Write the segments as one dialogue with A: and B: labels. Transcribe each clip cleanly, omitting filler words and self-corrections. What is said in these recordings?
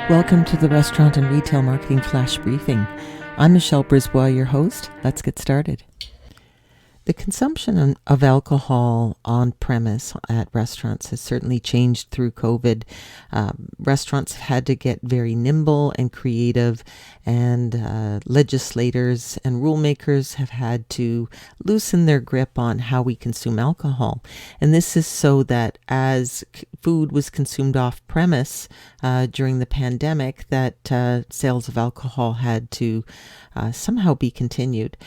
A: Welcome to the Restaurant and Retail Marketing Flash Briefing. I'm Michelle Brisbois, your host. Let's get started. The consumption of alcohol on premise at restaurants has certainly changed through COVID. Restaurants have had to get very nimble and creative, and legislators and rule makers have had to loosen their grip on how we consume alcohol. And this is so that as food was consumed off premise during the pandemic, that sales of alcohol had to somehow be continued.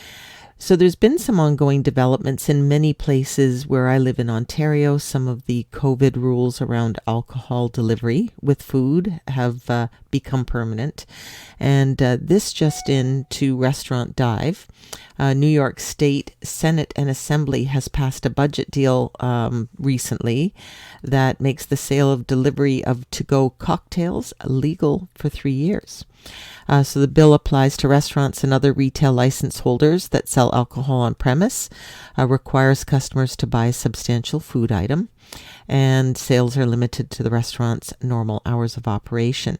A: So there's been some ongoing developments in many places where I live in Ontario. Some of the COVID rules around alcohol delivery with food have become permanent. And this just into Restaurant Dive. New York State Senate and Assembly has passed a budget deal recently that makes the sale of delivery of to-go cocktails legal for 3 years. So the bill applies to restaurants and other retail license holders that sell alcohol on premise, requires customers to buy a substantial food item, and sales are limited to the restaurant's normal hours of operation.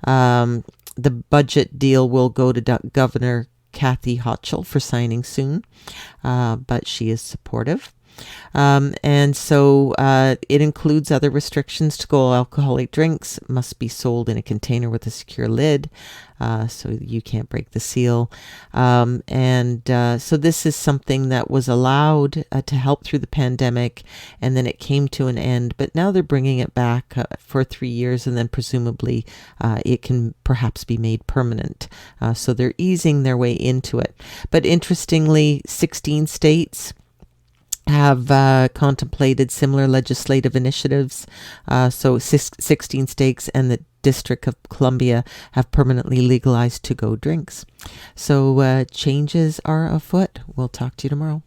A: The budget deal will go to Governor Kathy Hochul for signing soon, but she is supportive. And so it includes other restrictions. To-go alcoholic drinks must be sold in a container with a secure lid, so you can't break the seal. So this is something that was allowed to help through the pandemic, and then it came to an end. But now they're bringing it back for 3 years, and then presumably it can perhaps be made permanent. So they're easing their way into it. But interestingly, 16 states have contemplated similar legislative initiatives. So 16 states and the District of Columbia have permanently legalized to-go drinks. So changes are afoot. We'll talk to you tomorrow.